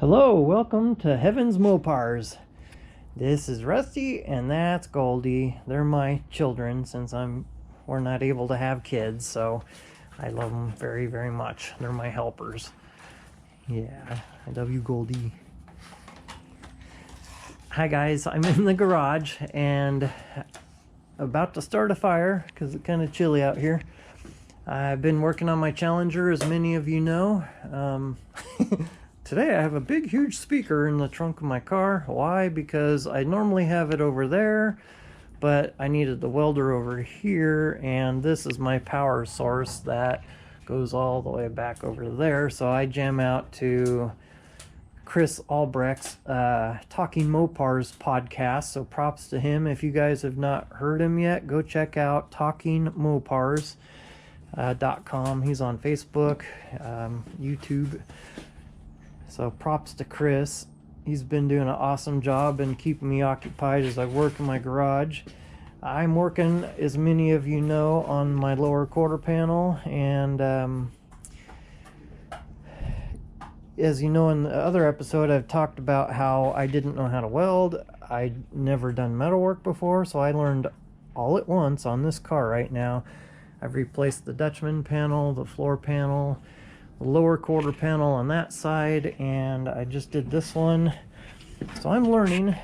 Hello, welcome to Heaven's Mopars. This is Rusty and that's Goldie. They're my children since we're not able to have kids, so I love them very, very much. They're my helpers. Yeah, I love you, Goldie. Hi guys, I'm in the garage and about to start a fire because it's kind of chilly out here. I've been working on my Challenger, as many of you know. Today I have a big, huge speaker in the trunk of my car. Why? Because I normally have it over there, but I needed the welder over here, and this is my power source that goes all the way back over there. So I jam out to Chris Albrecht's Talking Mopars podcast, so props to him. If you guys have not heard him yet, go check out talkingmopars.com. He's on Facebook, YouTube. So props to Chris. He's been doing an awesome job and keeping me occupied as I work in my garage. I'm working, as many of you know, on my lower quarter panel, and as you know, in the other episode I've talked about how I didn't know how to weld. I'd never done metalwork before, so I learned all at once on this car right now. I've replaced the Dutchman panel, the floor panel, the lower quarter panel on that side, and I just did this one. So I'm learning.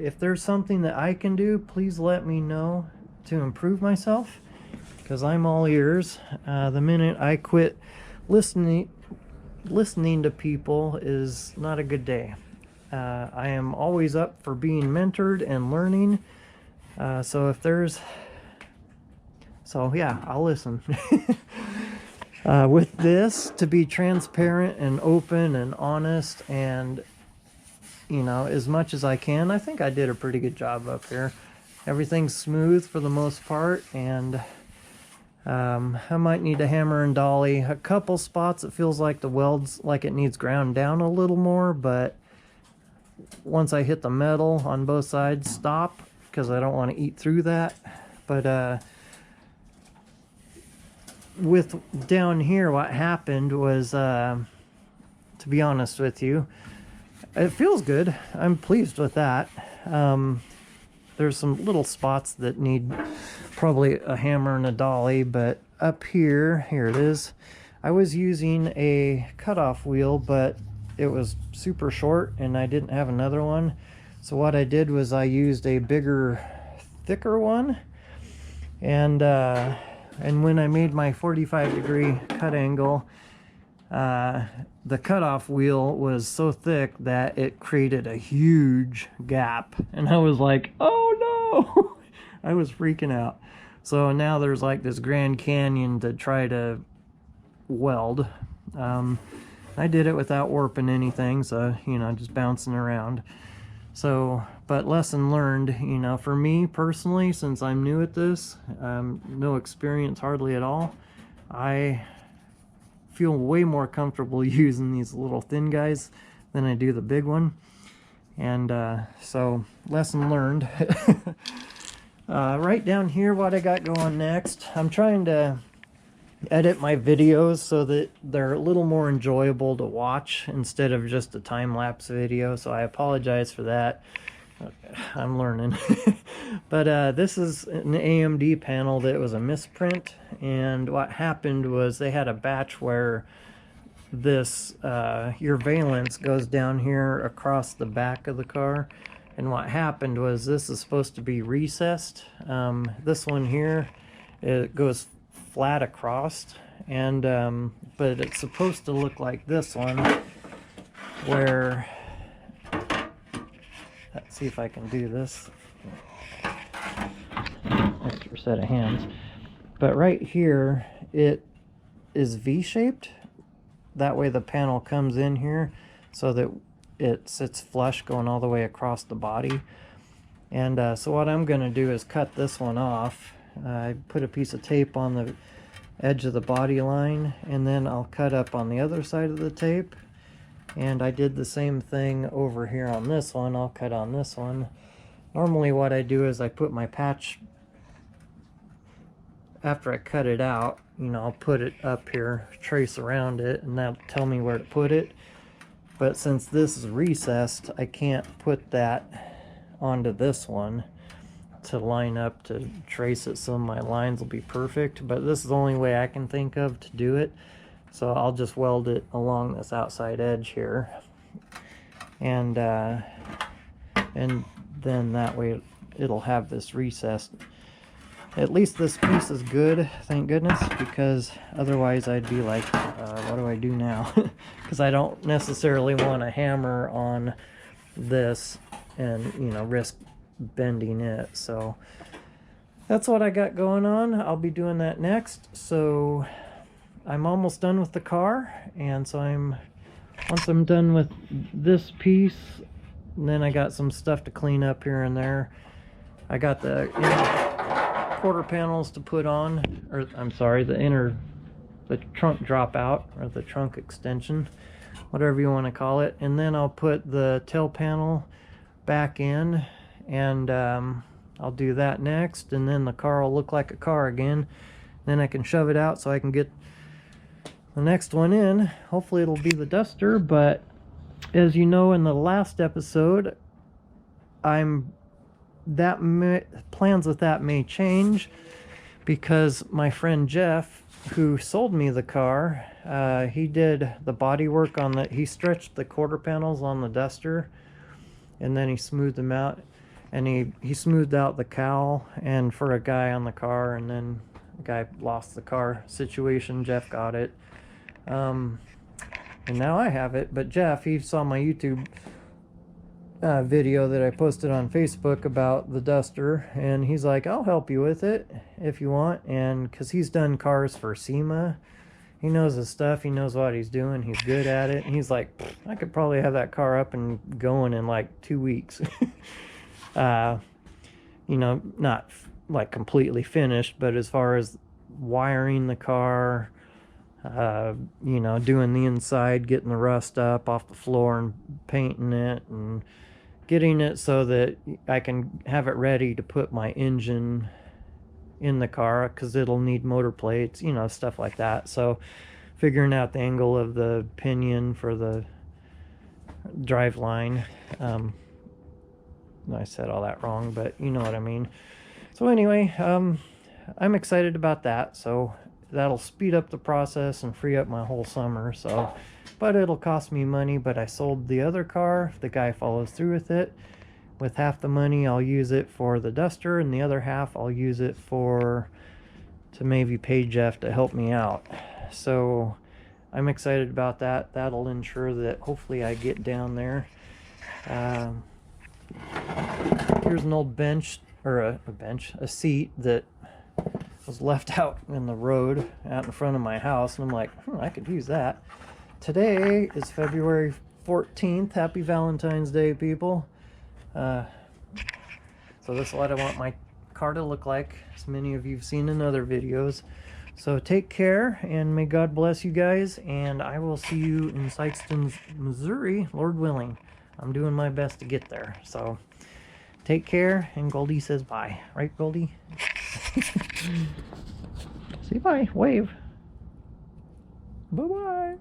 If there's something that I can do, please let me know to improve myself, because I'm all ears. The minute I quit listening to people is not a good day. I am always up for being mentored and learning. So yeah, I'll listen. With this, to be transparent and open and honest, and as much as I can, I think I did a pretty good job up here. Everything's smooth for the most part, and I might need to hammer and dolly a couple spots. It feels like the weld's like it needs ground down a little more, but once I hit the metal on both sides, stop, because I don't want to eat through that. But with down here, what happened was, to be honest with you, it feels good. I'm pleased with that. There's some little spots that need probably a hammer and a dolly, but up here it is. I was using a cutoff wheel, but it was super short and I didn't have another one. So what I did was I used a bigger, thicker one, and when I made my 45-degree cut angle, the cutoff wheel was so thick that it created a huge gap. And I was like, oh no! I was freaking out. So now there's like this Grand Canyon to try to weld. I did it without warping anything, so, just bouncing around. So, but lesson learned, for me personally, since I'm new at this, no experience hardly at all, I feel way more comfortable using these little thin guys than I do the big one. And so, lesson learned. Right down here, what I got going next, I'm trying to edit my videos so that they're a little more enjoyable to watch instead of just a time-lapse video, so I apologize for that. I'm learning. But this is an AMD panel that was a misprint, and what happened was they had a batch where this your valence goes down here across the back of the car, and what happened was this is supposed to be recessed. This one here, it goes flat across, and but it's supposed to look like this one, where, let's see if I can do this, extra set of hands, but right here it is V-shaped. That way the panel comes in here so that it sits flush going all the way across the body. And so what I'm going to do is cut this one off. I put a piece of tape on the edge of the body line, and then I'll cut up on the other side of the tape. And I did the same thing over here on this one. I'll cut on this one. Normally what I do is I put my patch, after I cut it out, I'll put it up here, trace around it, and that'll tell me where to put it. But since this is recessed, I can't put that onto this one to line up to trace it so my lines will be perfect. But this is the only way I can think of to do it. So I'll just weld it along this outside edge here. And then that way it'll have this recessed. At least this piece is good, thank goodness, because otherwise I'd be like, what do I do now? Because I don't necessarily want to hammer on this and, you know, risk bending it. So that's what I got going on. I'll be doing that next. So I'm almost done with the car, and so once I'm done with this piece, then I got some stuff to clean up here and there. I got the quarter panels to put on, or I'm sorry, the trunk dropout, or the trunk extension, whatever you want to call it. And then I'll put the tail panel back in, and I'll do that next, and then the car will look like a car again. Then I can shove it out so I can get the next one in. Hopefully it'll be the Duster, but as you know, in the last episode, plans with that may change, because my friend Jeff, who sold me the car, he did the body work on he stretched the quarter panels on the Duster, and then he smoothed them out, and he smoothed out the cowl and for a guy on the car, and then the guy lost the car situation. Jeff got it, and now I have it. But Jeff, he saw my YouTube video that I posted on Facebook about the Duster, and he's like, I'll help you with it if you want. And because he's done cars for SEMA, he knows his stuff, he knows what he's doing, he's good at it. And he's like, I could probably have that car up and going in like 2 weeks. You know, not like completely finished, but as far as wiring the car, you know, doing the inside, getting the rust up off the floor and painting it, and getting it so that I can have it ready to put my engine in the car, because it'll need motor plates, you know, stuff like that. So figuring out the angle of the pinion for the drive line. I said all that wrong, but you know what I mean. So anyway, I'm excited about that. So that'll speed up the process and free up my whole summer. So, but it'll cost me money. But I sold the other car. If the guy follows through with it, with half the money, I'll use it for the Duster, and the other half I'll use it to maybe pay Jeff to help me out. So I'm excited about that. That'll ensure that hopefully I get down there. Here's an old bench, or a seat that was left out in the road out in front of my house, and I'm like, I could use that. Today is February 14th. Happy Valentine's Day, people. So this is what I want my car to look like, as many of you have seen in other videos. So take care, and may God bless you guys, and I will see you in Sikeston, Missouri, Lord willing. I'm doing my best to get there. So take care, and Goldie says bye. Right, Goldie? Say bye. Wave. Bye-bye.